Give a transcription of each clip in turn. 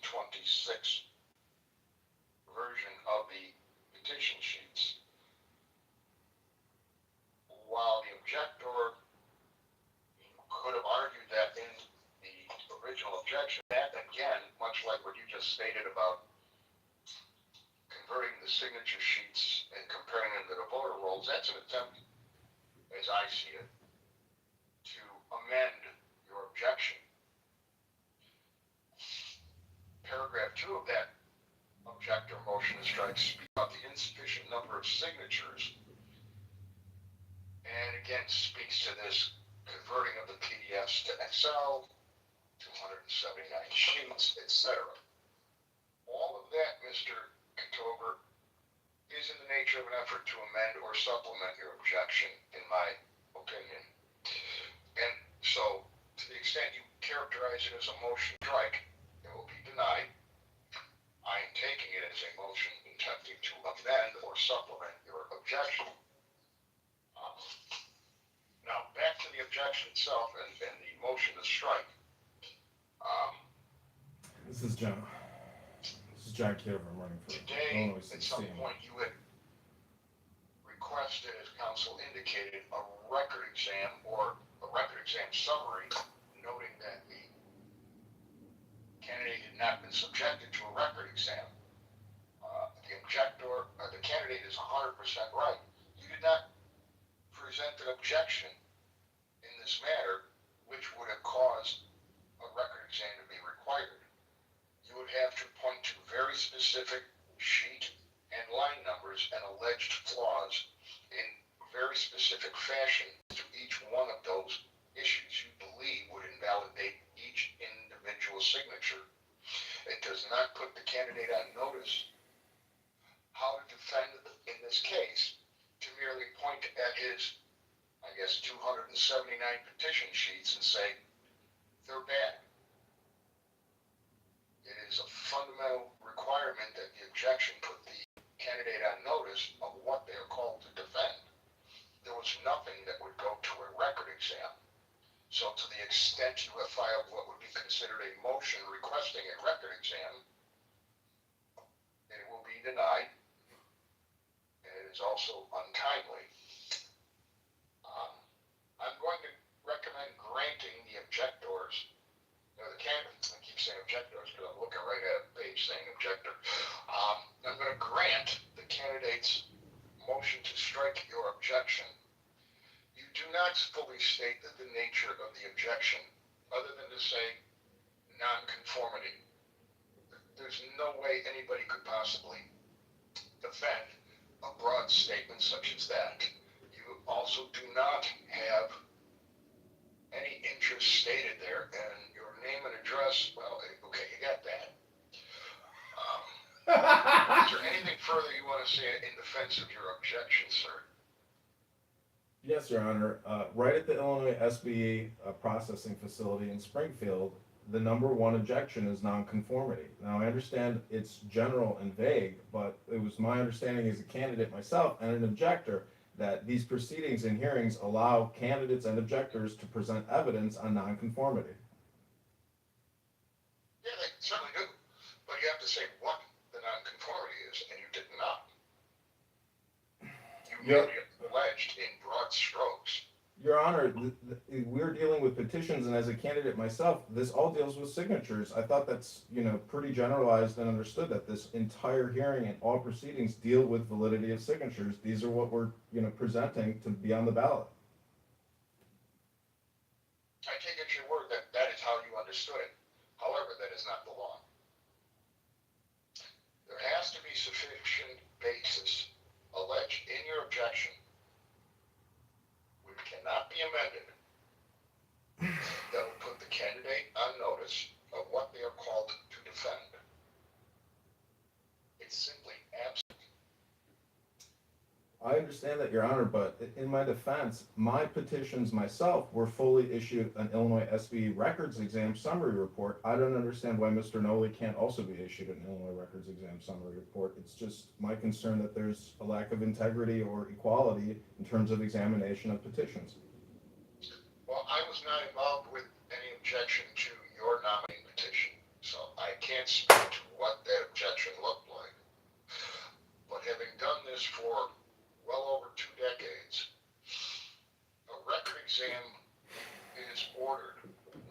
26 version of the petition sheets, while the objector could have argued that in the original objection, that again, much like what you just stated about converting the signature sheets and comparing them to the voter rolls, that's an attempt, as I see it, to amend your objection. Paragraph 2 of that objector motion to strike speaks about the insufficient number of signatures, and again speaks to this converting of the PDFs to Excel, 279 sheets, etc. All of that, Mr. Kitover, is in the nature of an effort to amend or supplement your objection, in my opinion. And so, to the extent you characterize it as a motion to strike, it will be denied. I am taking it as a motion attempting to amend or supplement your objection. Now, back to the objection itself and the motion to strike. This is John Kitover. I'm running for Today, Illinois at some point, you had requested, as counsel indicated, a record exam or a record exam summary, noting that the candidate had not been subjected to a record exam. The candidate is 100% right. You did not present an objection in this matter, which would have caused a record exam to be required. You would have to point to very specific sheet and line numbers and alleged flaws in very specific fashion to each one of those issues you believe would invalidate each individual signature. It does not put the candidate on notice how to defend in this case to merely point at his, 279 petition sheets and say they're bad. It is a fundamental requirement that the objection put the candidate on notice of what they are called to defend. There was nothing that would go to a record exam. So to the extent you have filed what would be considered a motion requesting a record exam, it will be denied. And it is also untimely. I'm going to recommend granting the objectors, the candidate, I keep saying objectors because I'm looking right at a page saying objector. I'm going to grant the candidate's motion to strike your objection. You do not fully state the nature of the objection, other than to say nonconformity. There's no way anybody could possibly defend a broad statement such as that. You also do not have any interest stated there, and your name and address, well, okay, you got that. Is there anything further you want to say in defense of your objection, sir? Yes, Your Honor. Right at the Illinois SBE processing facility in Springfield, the number one objection is nonconformity. Now, I understand it's general and vague, but it was my understanding as a candidate myself and an objector that these proceedings and hearings allow candidates and objectors to present evidence on nonconformity. Yeah, they certainly do. But you have to say what the nonconformity is, and you did not. You merely alleged in broad strokes. Your Honor, we're dealing with petitions, and as a candidate myself, this all deals with signatures. I thought that's, pretty generalized and understood that this entire hearing and all proceedings deal with validity of signatures. These are what we're, presenting to be on the ballot. I take it your word that that is how you understood it. However, that is not the law. There has to be sufficient basis alleged in your objection, which cannot be amended, that will put the candidate on notice of what they are called to defend. It's simply absent. I understand that, Your Honor, but in my defense, my petitions myself were fully issued an Illinois SBE records exam summary report. I don't understand why Mr. Noli can't also be issued an Illinois records exam summary report. It's just my concern that there's a lack of integrity or equality in terms of examination of petitions. Well, I was not involved with any objection to your nominating petition, so I can't speak to what that objection looked like. But having done this for well over 2 decades, a record exam is ordered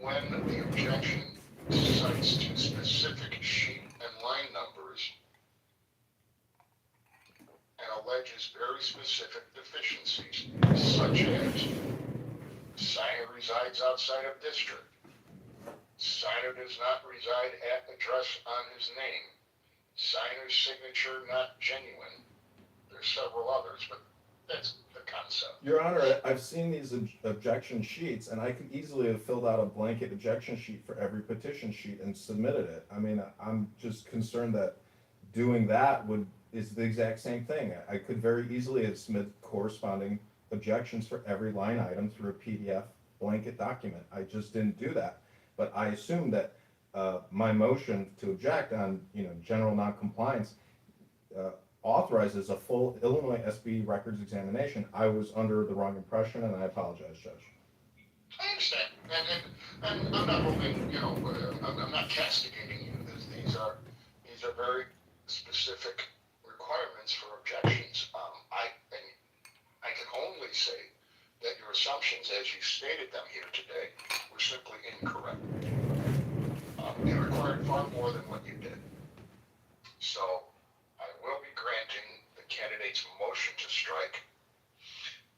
when the objection cites to specific sheet and line numbers and alleges very specific deficiencies, such as signer resides outside of district, signer does not reside at address on his name, signer's signature not genuine. There's several others, but that's the concept. Your Honor, I've seen these objection sheets, and I could easily have filled out a blanket objection sheet for every petition sheet and submitted it. I mean, I'm just concerned that doing that is the exact same thing. I could very easily have submitted corresponding objections for every line item through a PDF blanket document. I just didn't do that. But I assume that my motion to object on, general noncompliance authorizes a full Illinois SB records examination. I was under the wrong impression, and I apologize, Judge. I understand, and I'm not holding, I'm not castigating you. These are very specific requirements for objections. I can only say that your assumptions, as you stated them here today, were simply incorrect. They required far more than what you did. So I will be granting the candidate's motion to strike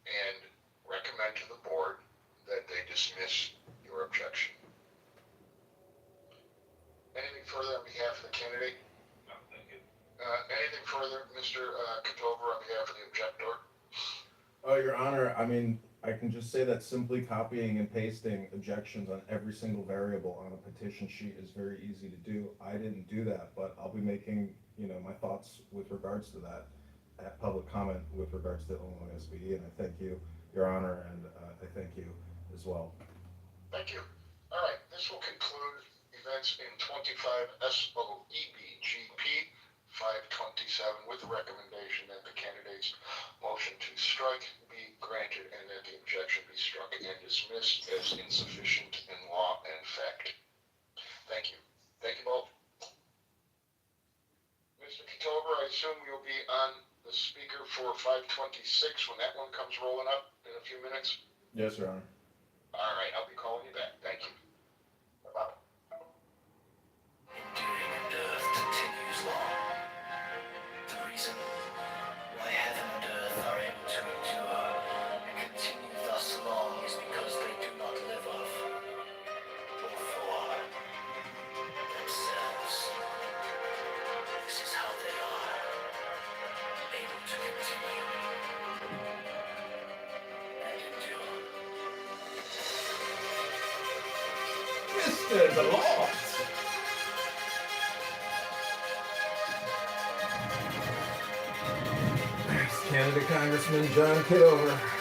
and recommend to the board that they dismiss your objection. Anything further on behalf of the candidate? No, thank you. Anything further, Mr. Kitover, on behalf of the objector? Oh, Your Honor, I mean, I can just say that simply copying and pasting objections on every single variable on a petition sheet is very easy to do. I didn't do that, but I'll be making, my thoughts with regards to that at public comment with regards to Illinois SBE, and I thank you, Your Honor, and I thank you as well. Thank you. All right, this will conclude events in 25 SOEBGP 527 with the recommendation that the candidate's motion to strike be granted and that the objection be struck and dismissed as insufficient in law and fact. Thank you. Thank you both. Mr. Kitover, I assume you'll be on the speaker for 526 when that one comes rolling up in a few minutes? Yes, Your Honor. All right, I'll be calling you back. Thank you. Bye-bye. Enduring and earth continues long. The reason why heaven and earth are able to endure and continue thus long is because they do not live of or for themselves. This is how they are able to continue and endure. Mr. The Lord! Canada Congressman John Kitover.